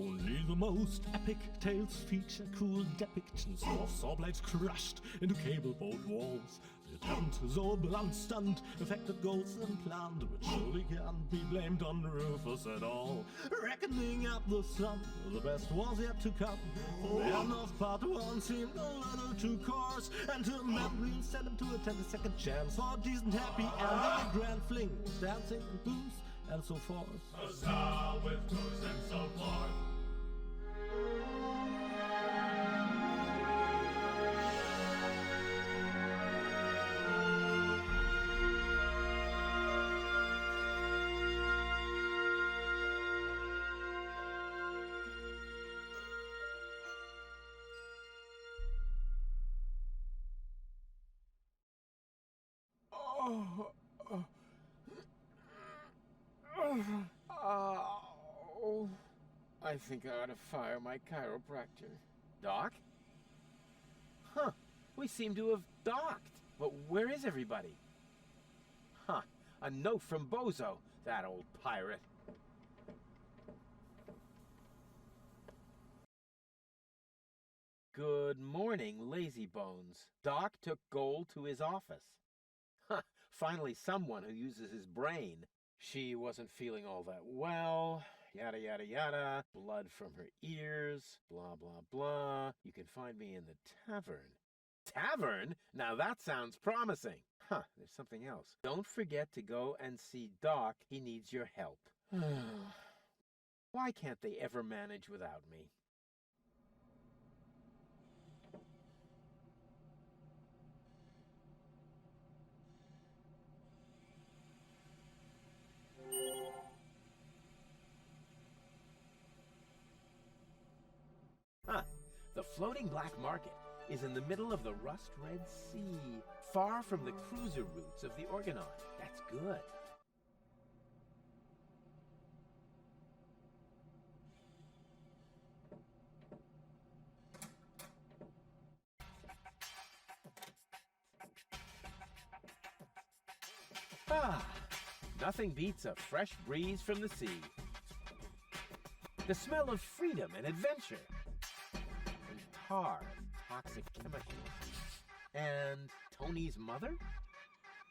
Only the most epic tales feature cool depictions of saw blades crushed into cable boat walls. The attempt is all blunt stunt, affected goals and planned, which surely can't be blamed on Rufus at all. Reckoning up the sum, the best was yet to come. The end of part one seemed a little too coarse, and to memory sent him to attempt a second chance for a decent happy ending, a grand fling, dancing and booze, and so forth. A star with tours and so forth. I think I ought to fire my chiropractor. Doc? Huh, we seem to have docked. But where is everybody? Huh, a note from Bozo, that old pirate. Good morning, lazy bones. Doc took Gold to his office. Huh, finally someone who uses his brain. She wasn't feeling all that well, yada yada yada, blood from her ears, blah blah blah. You can find me in the tavern. Tavern? Now that sounds promising. Huh, there's something else. Don't forget to go and see Doc. He needs your help. Why can't they ever manage without me? Huh. The floating black market is in the middle of the rust-red sea, far from the cruiser routes of the Orgonon. That's good. Nothing beats a fresh breeze from the sea. The smell of freedom and adventure. And tar, toxic chemicals. And Tony's mother?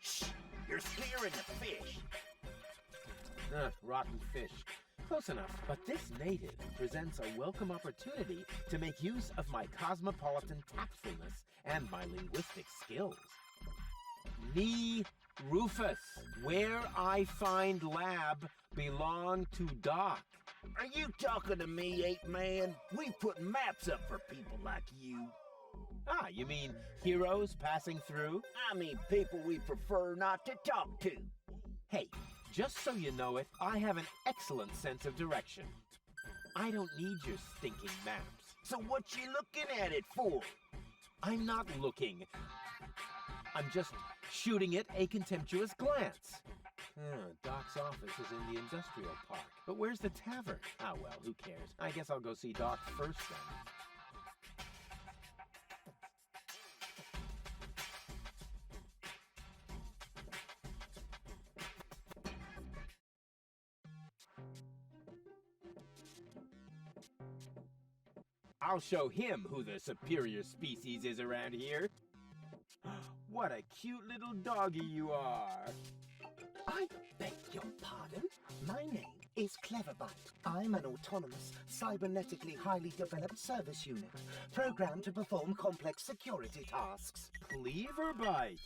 Shh! You're scaring the fish! Rotten fish. Close enough. But this native presents a welcome opportunity to make use of my cosmopolitan tactfulness and my linguistic skills. Me, Rufus, where I find lab belong to Doc. Are you talking to me, ape man? We put maps up for people like you. You mean heroes passing through? I mean people we prefer not to talk to. Hey, just so you know it, I have an excellent sense of direction. I don't need your stinking maps. So what you looking at it for? I'm not looking. I'm just shooting it a contemptuous glance. Doc's office is in the industrial park. But where's the tavern? Well, who cares? I guess I'll go see Doc first then. I'll show him who the superior species is around here. What a cute little doggy you are. I beg your pardon? My name is Cleverbite. I'm an autonomous, cybernetically highly developed service unit, programmed to perform complex security tasks. Cleverbite?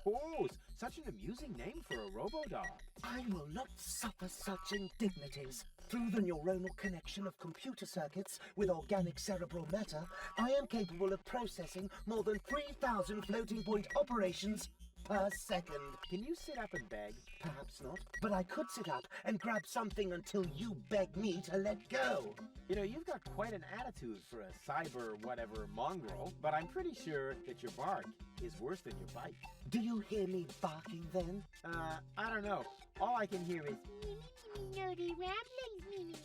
Oh, such an amusing name for a robo-dog. I will not suffer such indignities. Through the neuronal connection of computer circuits with organic cerebral matter, I am capable of processing more than 3,000 floating point operations per second. Can you sit up and beg? Perhaps not, but I could sit up and grab something until you beg me to let go. You know, you've got quite an attitude for a cyber-whatever mongrel, but I'm pretty sure that your bark is worse than your bite. Do you hear me barking then? I don't know. All I can hear is nerdy ramblings,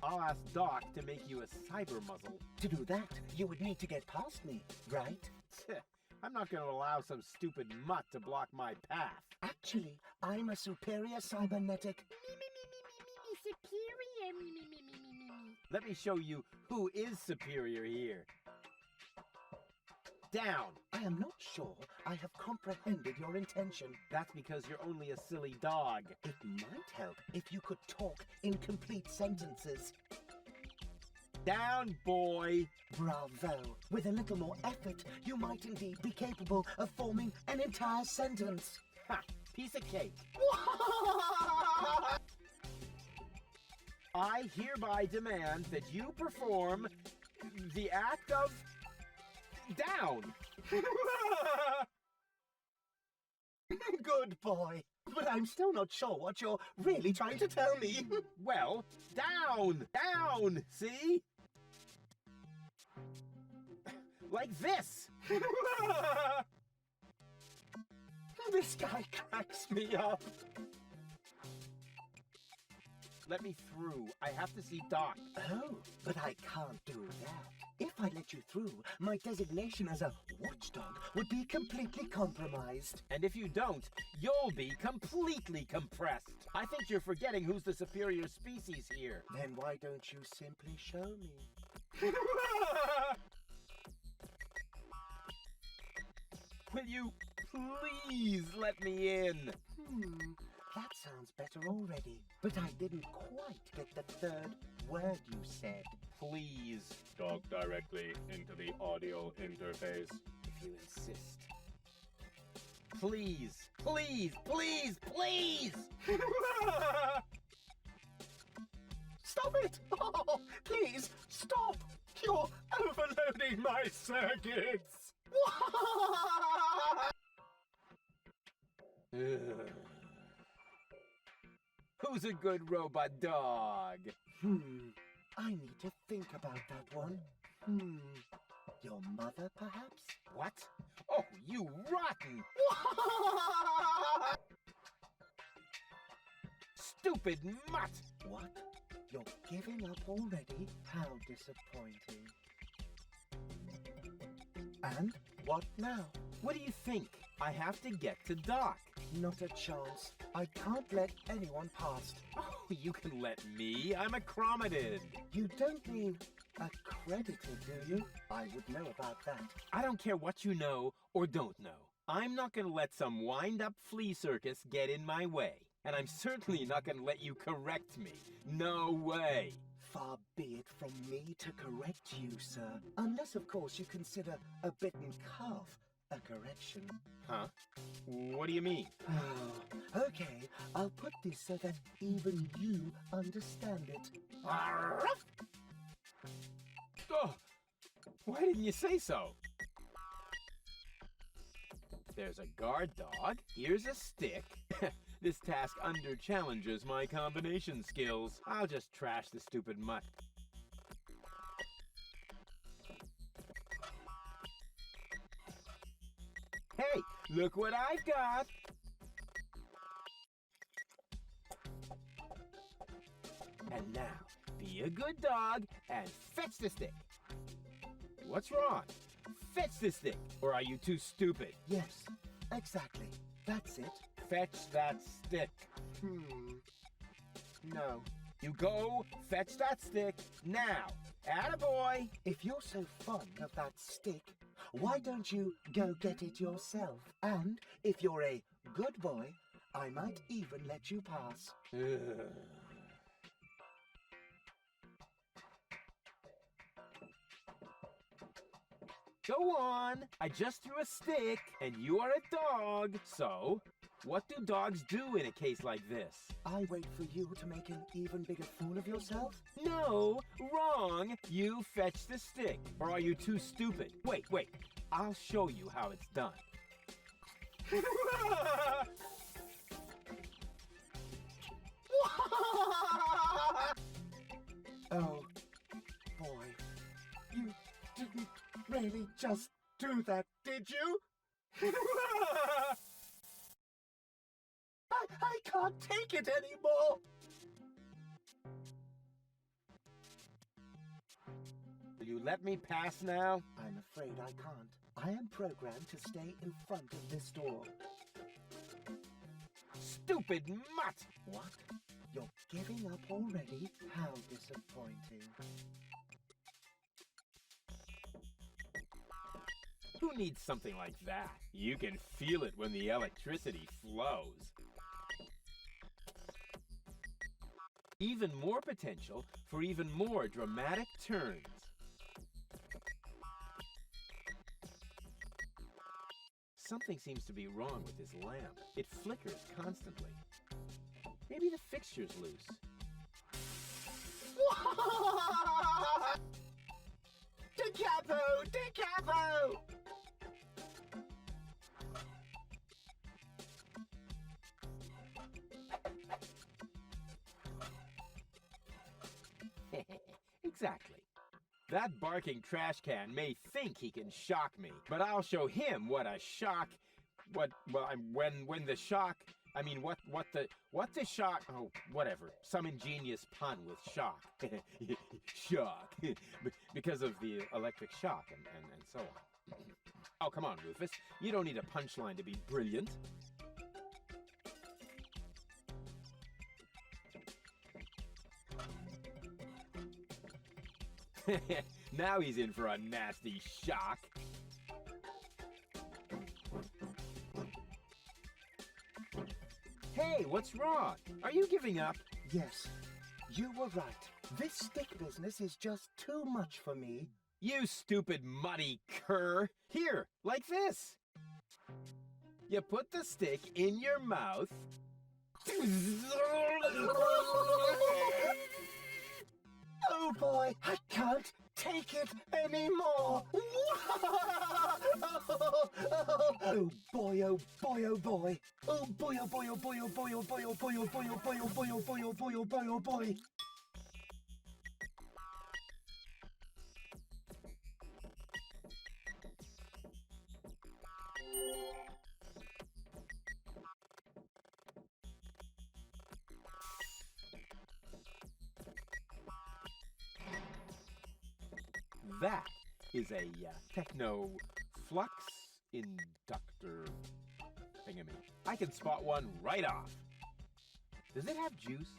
I'll ask Doc to make you a cyber muzzle. To do that, you would need to get past me, right? I'm not going to allow some stupid mutt to block my path. Actually, I'm a superior cybernetic... superior, Let me show you who is superior here. Down. I am not sure I have comprehended your intention. That's because you're only a silly dog. It might help if you could talk in complete sentences. Down, boy. Bravo. With a little more effort, you might indeed be capable of forming an entire sentence. Ha! Piece of cake. I hereby demand that you perform the act of down. Good boy. But I'm still not sure what you're really trying to tell me. Well, down, down, see? Like this. This guy cracks me up. Let me through. I have to see Doc. Oh, but I can't do that. If I let you through, my designation as a watchdog would be completely compromised. And if you don't, you'll be completely compressed. I think you're forgetting who's the superior species here. Then why don't you simply show me? Will you please let me in? That sounds better already. But I didn't quite get the third word you said. Please, Talk directly into the audio interface. if you insist. Please, please, please, please! Stop it! Oh, please, stop! You're overloading my circuits! Who's a good robot dog? I need to think about that one. Your mother, perhaps? What? Oh, you rotten! Stupid mutt! What? You're giving up already? How disappointing. And what now? What do you think? I have to get to Doc. Not a chance. I can't let anyone past. Oh, you can let me. I'm accredited. You don't mean accredited, do you? I would know about that. I don't care what you know or don't know. I'm not gonna let some wind-up flea circus get in my way. And I'm certainly not gonna let you correct me. No way. Far be it from me to correct you, sir. Unless, of course, you consider a bitten calf a correction. Huh? What do you mean? Okay, I'll put this so that even you understand it. Oh, why didn't you say so? There's a guard dog. Here's a stick. This task under-challenges my combination skills. I'll just trash the stupid mutt. Hey, look what I got! And now, be a good dog and fetch the stick. What's wrong? Fetch the stick, or are you too stupid? Yes, exactly. That's it. Fetch that stick. No. You go fetch that stick now. Attaboy! If you're so fond of that stick, why don't you go get it yourself? And if you're a good boy, I might even let you pass. Go on. I just threw a stick, and you are a dog. So, what do dogs do in a case like this? I wait for you to make an even bigger fool of yourself? No, wrong. You fetch the stick. Or are you too stupid? Wait. I'll show you how it's done. Oh, boy. You didn't really just do that, did you? I can't take it anymore! Will you let me pass now? I'm afraid I can't. I am programmed to stay in front of this door. Stupid mutt! What? You're giving up already? How disappointing. Who needs something like that? You can feel it when the electricity flows. Even more potential for even more dramatic turns. Something seems to be wrong with this lamp. It flickers constantly. Maybe the fixture's loose. Da capo! Da capo! Exactly. That barking trash can may think he can shock me, but I'll show him what a shock. When the shock. I mean, what the shock. Oh, whatever. Some ingenious pun with shock. Shock. Because of the electric shock and so on. Oh, come on, Rufus. You don't need a punchline to be brilliant. Now he's in for a nasty shock. Hey, what's wrong? Are you giving up? Yes, you were right. This stick business is just too much for me. You stupid muddy cur. Here, like this. You put the stick in your mouth. Oh boy, I can't take it anymore. Oh boy, oh boy, oh boy. Oh boy, oh boy, oh boy, oh boy, oh boy, oh boy, oh boy, oh boy, oh boy, oh boy, oh boy, oh boy, oh boy. That is a techno flux inductor thingamy. I can spot one right off. Does it have juice?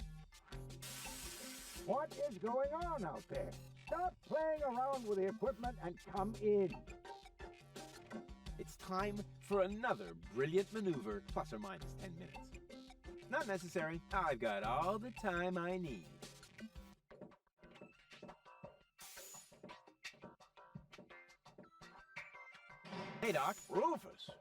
What is going on out there? Stop playing around with the equipment and come in. It's time for another brilliant maneuver, plus or minus 10 minutes. Not necessary. I've got all the time I need. Hey, Doc. Rufus.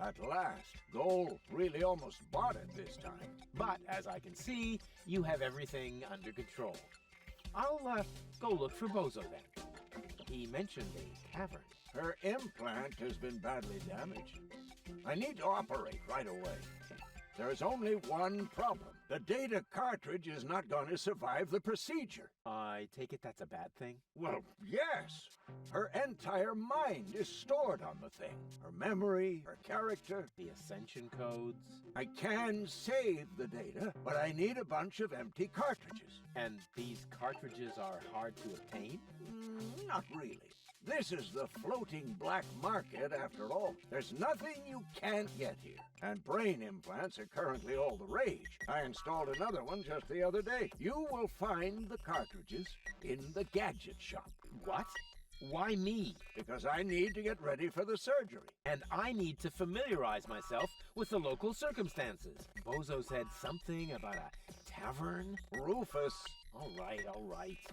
At last, Goal really almost bought it this time. But as I can see, you have everything under control. I'll go look for Bozo then. He mentioned a tavern. Her implant has been badly damaged. I need to operate right away. There's only one problem. The data cartridge is not going to survive the procedure. I take it that's a bad thing? Well, yes. Her entire mind is stored on the thing. Her memory, her character. The ascension codes? I can save the data, but I need a bunch of empty cartridges. And these cartridges are hard to obtain? Not really. This is the floating black market after all. There's nothing you can't get here. And brain implants are currently all the rage. I installed another one just the other day. You will find the cartridges in the gadget shop. What? Why me? Because I need to get ready for the surgery. And I need to familiarize myself with the local circumstances. Bozo said something about a tavern? Rufus. All right.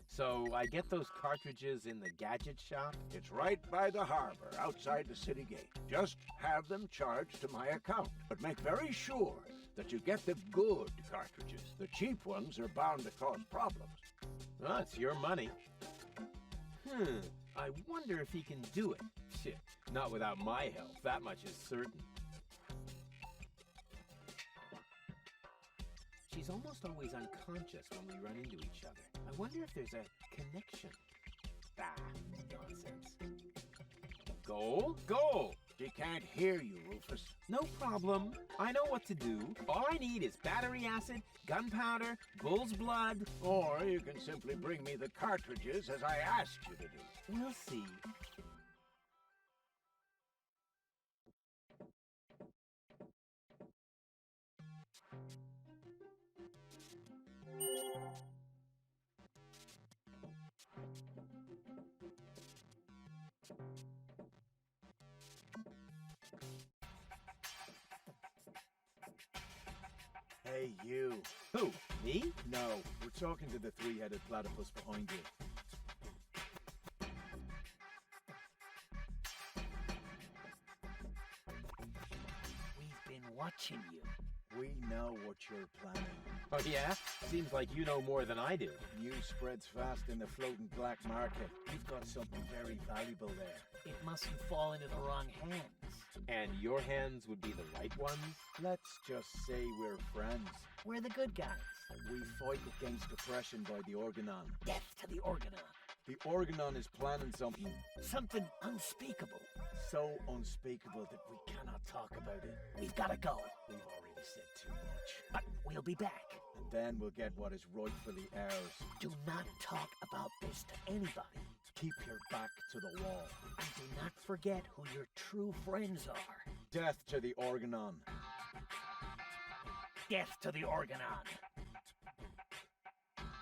So I get those cartridges in the gadget shop? It's right by the harbor, outside the city gate. Just have them charged to my account. But make very sure that you get the good cartridges. The cheap ones are bound to cause problems. Well, it's your money. I wonder if he can do it. Shit, not without my help. That much is certain. She's almost always unconscious when we run into each other. I wonder if there's a connection. Nonsense. Goal! She can't hear you, Rufus. No problem. I know what to do. All I need is battery acid, gunpowder, bull's blood. Or you can simply bring me the cartridges as I asked you to do. We'll see. Hey, you. Who? Me? No, we're talking to the three-headed platypus behind you. We've been watching you. We know what you're planning. Oh, yeah? Seems like you know more than I do. News spreads fast in the floating black market. We've got something very valuable there. It mustn't fall into the wrong hands. And your hands would be the right ones? Let's just say we're friends. We're the good guys. We fight against oppression by the Organon. Death to the Organon. The Organon is planning something Something unspeakable. so unspeakable that we cannot talk about it. We've got to go. We've already said too much. But we'll be back. And then we'll get what is rightfully ours. Do not talk about this to anybody. Keep your back to the wall. And do not forget who your true friends are. Death to the Organon. Death to the Organon.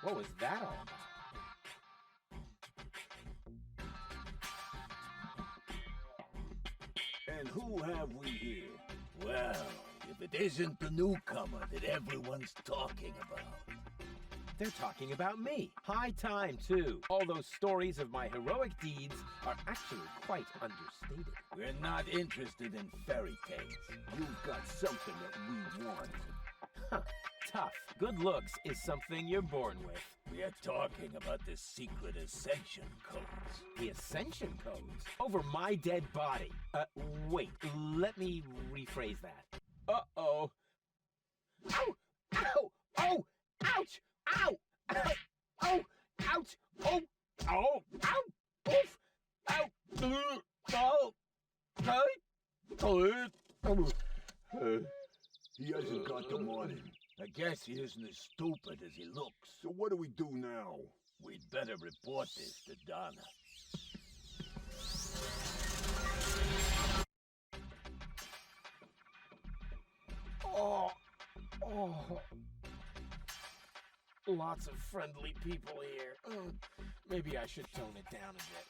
What was that all about? And who have we here? Well, if it isn't the newcomer that everyone's talking about. They're talking about me. High time, too. All those stories of my heroic deeds are actually quite understated. We're not interested in fairy tales. You've got something that we want. Huh. Tough. Good looks is something you're born with. We are talking about the secret ascension codes. The Ascension Codes? Over my dead body. Wait. Let me rephrase that. Uh-oh. Ow! Ow! Oh! Ouch! Ow! Ow! Oh! Ouch! Oh! Oh! Ow! Oof! Ow! Oh! He hasn't got the money. I guess he isn't as stupid as he looks. So what do we do now? We'd better report this to Donna. Oh! Lots of friendly people here. Maybe I should tone it down a bit.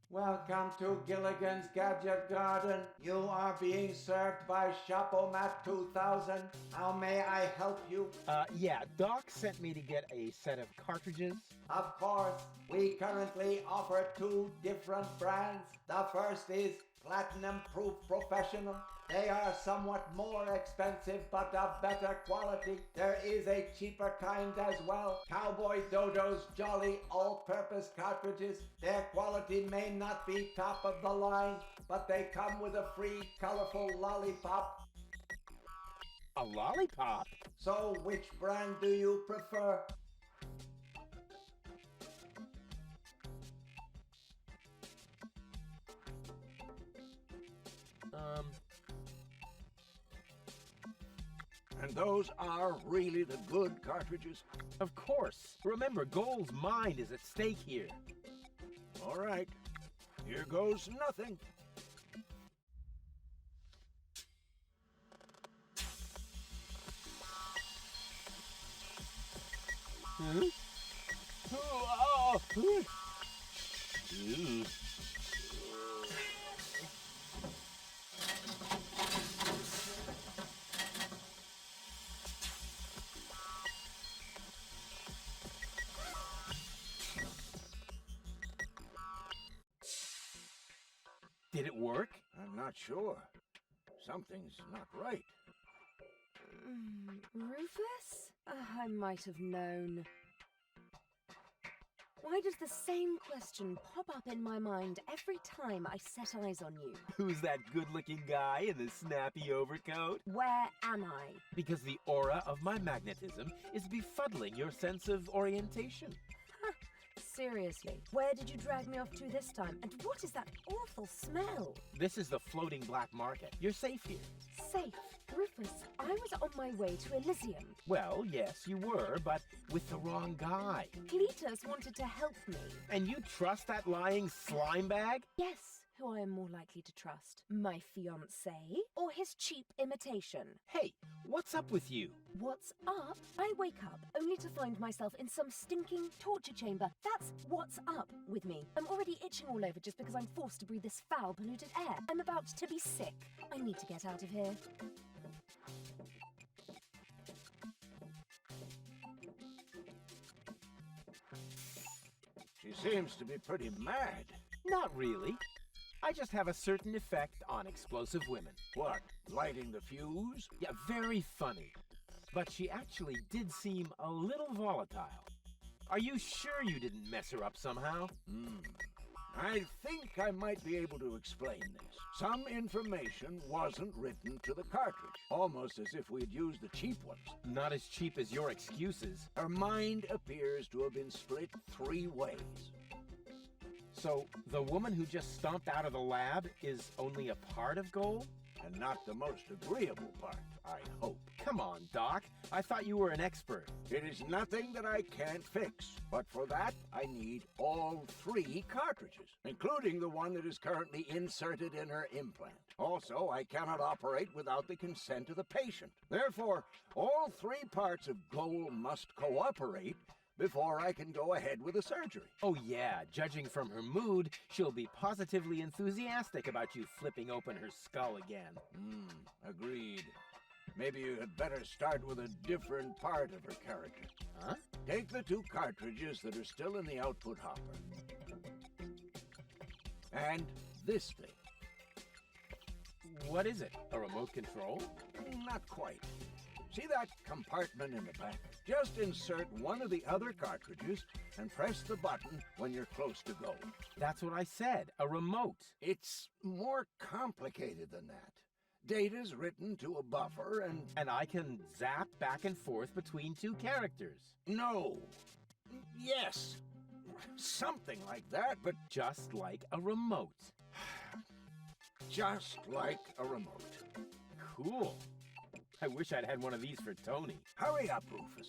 Welcome to Gilligan's Gadget Garden. You are being served by Shopomat 2000. How may I help you? Yeah, Doc sent me to get a set of cartridges. Of course, we currently offer 2 different brands. The first is Platinum Proof Professional. They are somewhat more expensive but of better quality. There is a cheaper kind as well. Cowboy Dodo's Jolly All-Purpose Cartridges. Their quality may not be top of the line, but they come with a free colorful lollipop. A lollipop? So which brand do you prefer? And those are really the good cartridges? Of course. Remember, Goal's mind is at stake here. All right. Here goes nothing. Huh? Oh! Ew. Did it work? I'm not sure. Something's not right. Rufus? I might have known. Why does the same question pop up in my mind every time I set eyes on you? Who's that good-looking guy in the snappy overcoat? Where am I? Because the aura of my magnetism is befuddling your sense of orientation. seriously, where did you drag me off to this time? And what is that awful smell? This is the floating black market. You're safe here. Safe. Rufus, I was on my way to Elysium. Well, yes, you were, but with the wrong guy. Cletus wanted to help me. And you trust that lying slime bag? Yes, who I am more likely to trust. My fiancé or his cheap imitation? Hey, what's up with you? What's up? I wake up only to find myself in some stinking torture chamber. That's what's up with me. I'm already itching all over just because I'm forced to breathe this foul, polluted air. I'm about to be sick. I need to get out of here. She seems to be pretty mad. Not really. I just have a certain effect on explosive women. What, lighting the fuse? Yeah, very funny. But she actually did seem a little volatile. Are you sure you didn't mess her up somehow? I think I might be able to explain this. Some information wasn't written to the cartridge, almost as if we'd used the cheap ones. Not as cheap as your excuses. Her mind appears to have been split 3 ways. So, the woman who just stomped out of the lab is only a part of Goal? And not the most agreeable part, I hope. Come on, Doc. I thought you were an expert. It is nothing that I can't fix, but for that I need all 3 cartridges, including the one that is currently inserted in her implant. Also, I cannot operate without the consent of the patient. Therefore, all 3 parts of Goal must cooperate before I can go ahead with the surgery. Oh yeah, judging from her mood, she'll be positively enthusiastic about you flipping open her skull again. Agreed. Maybe you had better start with a different part of her character. Huh? Take the 2 cartridges that are still in the output hopper. And this thing. What is it? A remote control? Not quite. See that compartment in the back? Just insert one of the other cartridges and press the button when you're close to go. That's what I said, a remote. It's more complicated than that. Data's written to a buffer and... And I can zap back and forth between 2 characters. No. Yes. Something like that, but Just like a remote. just like a remote. Cool. I wish I'd had one of these for Tony. Hurry up, Rufus.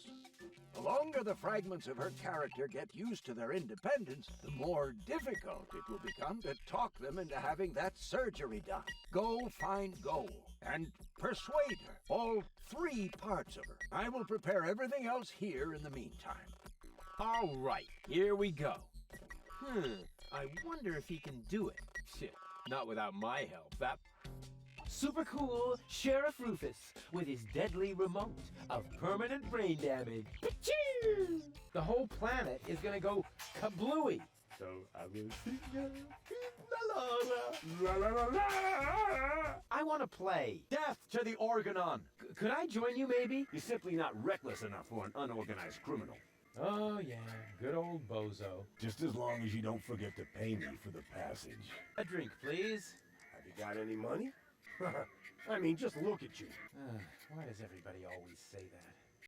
The longer the fragments of her character get used to their independence, the more difficult it will become to talk them into having that surgery done. Go find Goal and persuade her. All 3 parts of her. I will prepare everything else here in the meantime. All right, here we go. I wonder if he can do it. Shit, not without my help. That... Super cool Sheriff Rufus with his deadly remote of permanent brain damage. Pachoo! The whole planet is gonna go kablooey. So I will sing la la la la. I want to play. Death to the Organon! Could I join you, maybe? You're simply not reckless enough for an unorganized criminal. Oh, yeah. Good old bozo. Just as long as you don't forget to pay me for the passage. A drink, please. Have you got any money? I mean, just look at you. Why does everybody always say that?